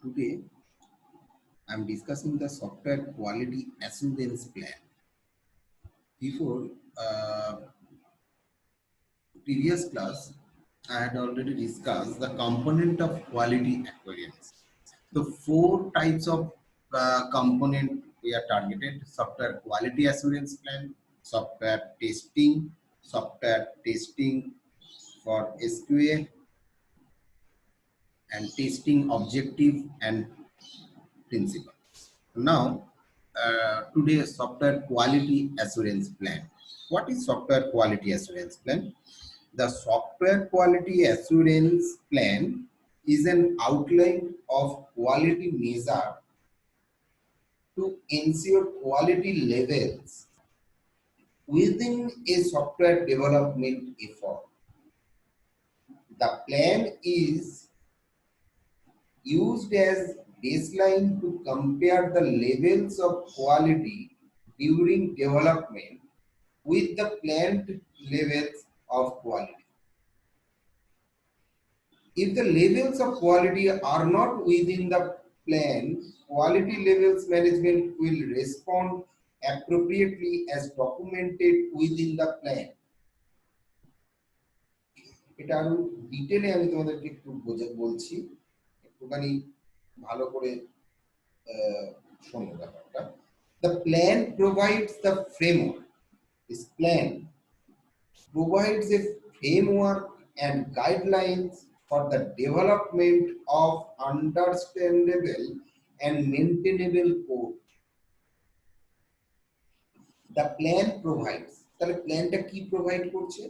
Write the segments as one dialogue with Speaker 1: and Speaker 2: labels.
Speaker 1: Today, I am discussing the software quality assurance plan. Before previous class, I had already discussed the component of quality assurance. So, four types of component we are targeted: software quality assurance plan, software testing for SQA, and testing objective and principle. Now, today software quality assurance plan. What is software quality assurance plan? The software quality assurance plan is an outline of quality measure to ensure quality levels within a software development effort. The plan is used as baseline to compare the levels of quality during development with the planned levels of quality. If the levels of quality are not within the plan, quality levels management will respond appropriately as documented within the plan. এটা আরো ডিটেইলে আমি তোমাদেরকে একটু বলছি, একটুখানি ভালো করে শোনো ব্যাপারটা। The plan provides the framework. This plan provides a framework and guidelines for the development of understandable and maintainable code. The plan provides, তাহলে প্ল্যানটা কি প্রোভাইড করছে?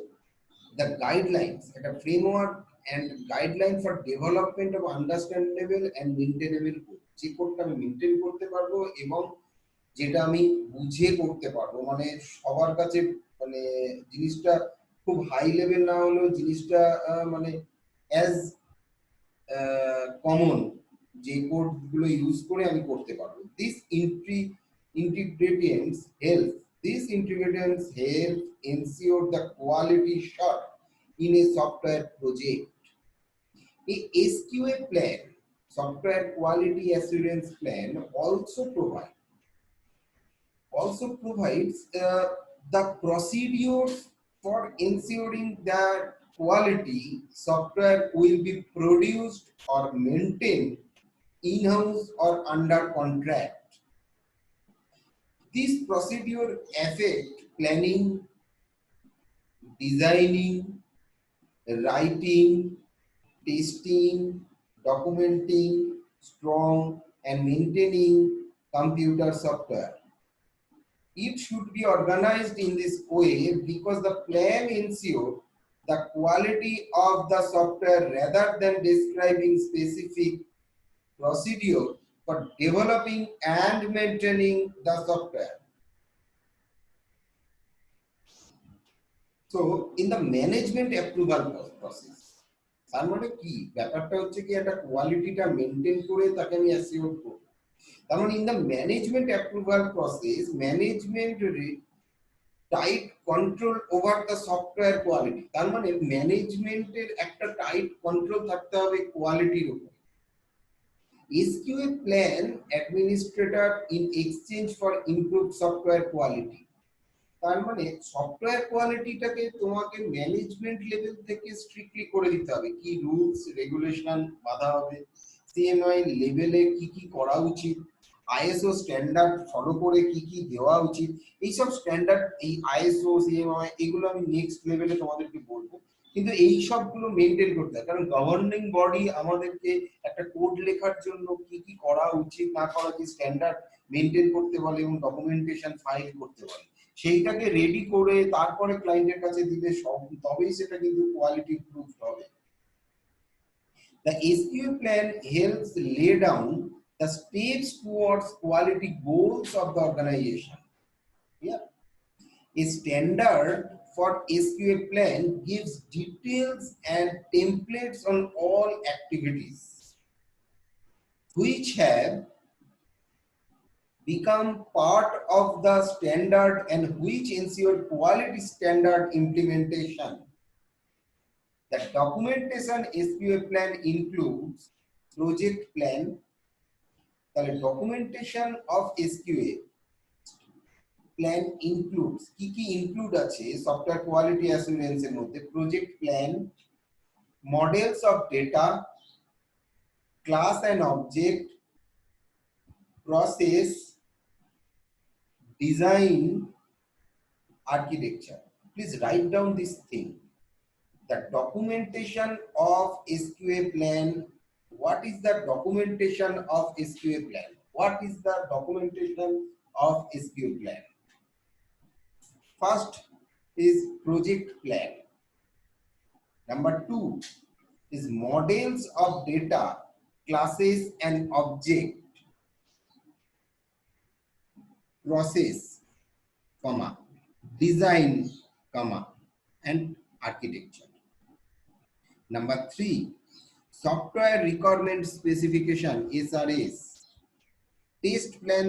Speaker 1: The guidelines, একটা framework and guideline for development of understandable and maintainable code. যে কোডটা আমি maintain করতে পারবো এবং যেটা আমি বুঝে করতে পারবো, মানে সবার কাছে মানে জিনিসটা খুব হাই লেভেল না হলেও জিনিসটা মানে অ্যাজ কমন যে কোডগুলো ইউজ করে আমি করতে পারবো। These ingredients help ensure the quality shot in a software project. A SQA plan, software quality assurance plan, also provides the procedures for ensuring that quality software will be produced or maintained in-house or under contract. These procedures affect planning, designing, writing, testing, documenting, strong, and maintaining computer software. It should be organized in this way because the plan ensures the quality of the software rather than describing specific procedure for developing and maintaining the software. So, in the management approval process, তার মানে কি ব্যাপারটা হচ্ছে কি একটা কোয়ালিটিটা maintain করে তাকে আমি অ্যাসিওর করব। তার মানে in the management approval process, management tight control over the software quality. তার মানে ম্যানেজমেন্টের একটা টাইট কন্ট্রোল থাকতে হবে কোয়ালিটির উপর। SQA plan administrator in exchange for improved software quality. তার মানে সফটওয়্যার কোয়ালিটিটাকে তোমাকে ম্যানেজমেন্ট লেভেল থেকে স্ট্রিক্টলি করে দিতে হবে, কি রুলস রেগুলেশন বাঁধা হবে, সিএমআই লেভেলে কি কি করা উচিত, আইএসও স্ট্যান্ডার্ড ফলো করে কি কি দেওয়া উচিত। এইসব স্ট্যান্ডার্ড, এই আইএসও সিএমআই এগুলো আমি নেক্সট লেভেলে তোমাদেরকে বলবো, কিন্তু এই সবগুলো মেনটেন করতে হয়। কারণ গভর্নিং বডি আমাদেরকে একটা কোড লেখার জন্য কি কি করা উচিত না করা উচিত স্ট্যান্ডার্ড মেনটেন করতে বলে এবং ডকুমেন্টেশন ফাইল করতে বলে। সেইটাকে রেডি করে তারপরে ক্লায়েন্টের কাছে দিলে তবেই সেটা কিন্তু কোয়ালিটি প্রুফ হবে। The SQA plan helps lay down the steps towards quality goals of the organization. Yeah. A standard for SQA plan gives details and templates on all activities which have become part of the standard and which ensure quality standard implementation. The documentation SQA plan includes project plan, তাহলে documentation of SQA plan includes, কি include আছে software quality assurance এর মধ্যে? Project plan, models of data, class and object, process, design, architecture. Please write down this thing. The documentation of SQA plan. What is the documentation of SQA plan? What is the documentation of SQA plan? First is project plan. Number 2 is models of data, classes and object, process, comma, design, comma, and architecture. Number 3, software requirement specification, SRS, test plan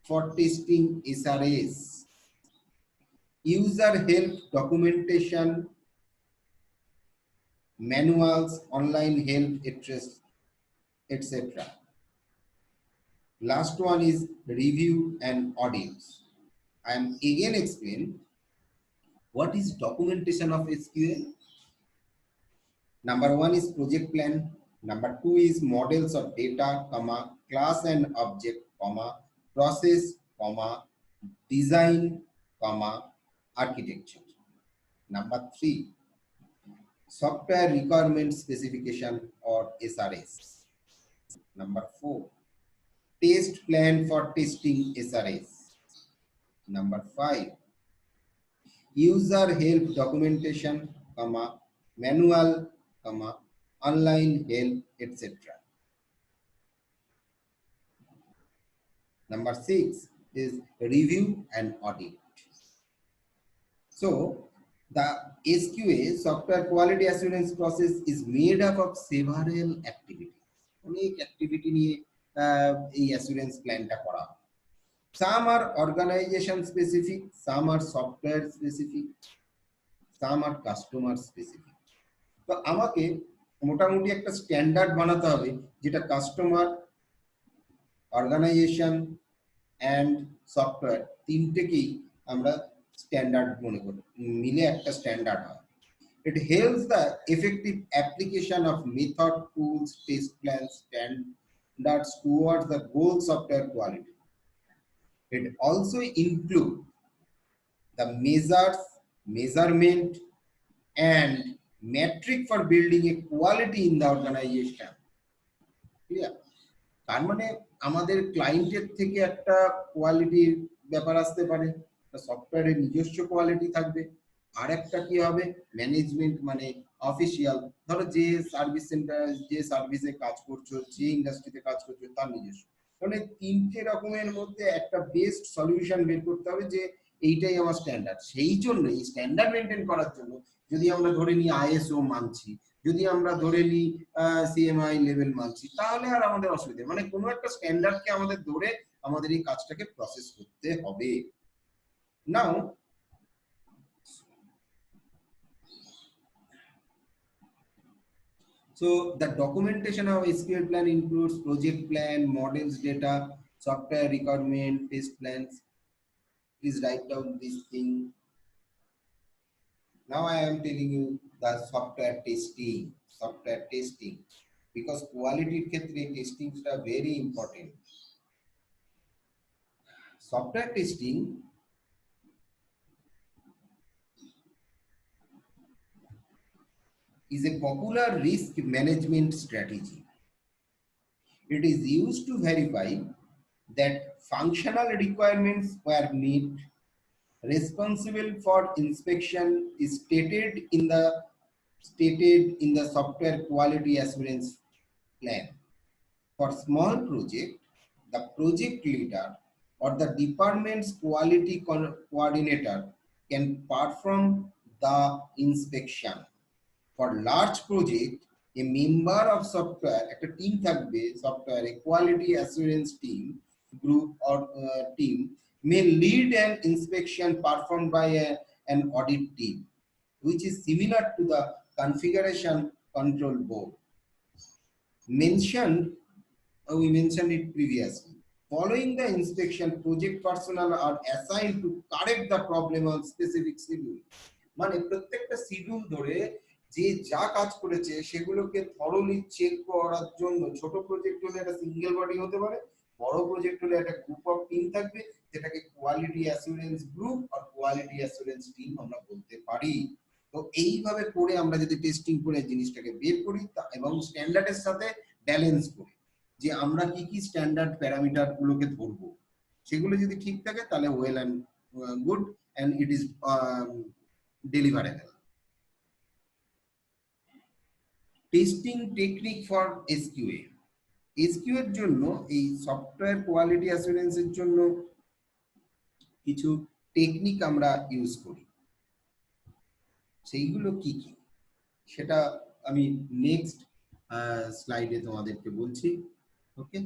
Speaker 1: for testing, SRS, user help documentation, manuals, online help, etc. Last one is review and audits. I am again explain what is documentation of SQL. Number 1 is project plan. Number 2 is models of data, comma, class and object, comma, process, comma, design, comma, architecture. Number 3, software requirement specification or SRS. Number 4, test plan for testing, SRS. Number 5, user help documentation, comma, manual, comma, online help, etc. Number 6 is review and audit. So the SQA, software quality assurance process, is made up of several activities. অনেক activity নিয়ে এই assurance plan টা করা হয়। Some are organization specific, some are software specific, some are customer specific. তো আমাকে মোটামুটি একটা স্ট্যান্ডার্ড বানাতে হবে যেটা কাস্টমার, অর্গানাইজেশন এন্ড সফটওয়্যার তিনটেকেই আমরা স্ট্যান্ডার্ড মনে করি, মিলে একটা স্ট্যান্ডার্ড হয়। It helps the effective application of method, tools, test plans, standards towards the goal software quality. It also includes the measures, measurement, and metric for building a quality in the organization. Clear? তার মানে আমাদের ক্লায়েন্টের থেকে একটা কোয়ালিটির ব্যাপার আসতে পারে, সফটওয়্যারের নিজস্ব কোয়ালিটি থাকবে, আর একটা কি হবে ম্যানেজমেন্ট মানে অফিসিয়াল, ধরো যে সার্ভিস সেন্টার, যে সার্ভিসে কাজ করছো, যে ইন্ডাস্ট্রিতে কাজ করছো তার নিজস্ব। মানে তিনটে রকমের মধ্যে একটা বেস্ট সলিউশন বের করতে হবে যে এইটাই আমার স্ট্যান্ডার্ড। সেই জন্য এই স্ট্যান্ডার্ড মেনটেন করার জন্য যদি আমরা ধরে নিই আইএসও মানছি, যদি আমরা ধরে নিই সিএমআই লেভেল মানছি, তাহলে আর আমাদের অসুবিধা, মানে কোনো একটা স্ট্যান্ডার্ডকে আমাদের ধরে আমাদের এই কাজটাকে প্রসেস করতে হবে। নাও so the documentation of SQL plan includes project plan, models, data, software requirement, test plans. Please write down this thing. Now I am telling you the software testing, because quality ক্ষেত্রে testing is very important. Software testing is a popular risk management strategy. It is used to verify that functional requirements were met. Responsible for inspection is stated in the software quality assurance plan. For small project, the project leader or the department's quality coordinator can perform the inspection. For large project, a member of software, একটা team থাকবে software quality assurance team, group or team may lead an inspection performed by an audit team, which is similar to the configuration control board. Mentioned we mentioned it previously. Following the inspection, project personnel are assigned to correct the problem on specific schedule. মানে প্রত্যেকটা schedule ধরে যে যা কাজ করেছে সেগুলোকে thoroughly check করার জন্য ছোট প্রজেক্ট হলে একটা সিঙ্গেল বডি হতে পারে, বড় প্রজেক্ট হলে একটা গ্রুপ অফ টিম থাকবে, যেটাকে কোয়ালিটি অ্যাসুরেন্স গ্রুপ আর কোয়ালিটি অ্যাসুরেন্স টিম আমরা বলতে পারি। তো এইভাবে করে আমরা যদি টেস্টিং করে জিনিসটাকে বের করি এবং স্ট্যান্ডার্ডের সাথে ব্যালেন্স করি যে আমরা কি কি স্ট্যান্ডার্ড প্যারামিটার গুলোকে ধরবো, সেগুলো যদি ঠিক থাকে তাহলে well and good and it is deliverable. Testing technique for SQA. SQ এর জন্য এই সফটওয়্যার কোয়ালিটি অ্যাসুরেন্সের জন্য কিছু টেকনিক আমরা ইউজ করি, সেইগুলো কি কি সেটা আমি নেক্সট স্লাইডে তোমাদেরকে বলছি। ওকে।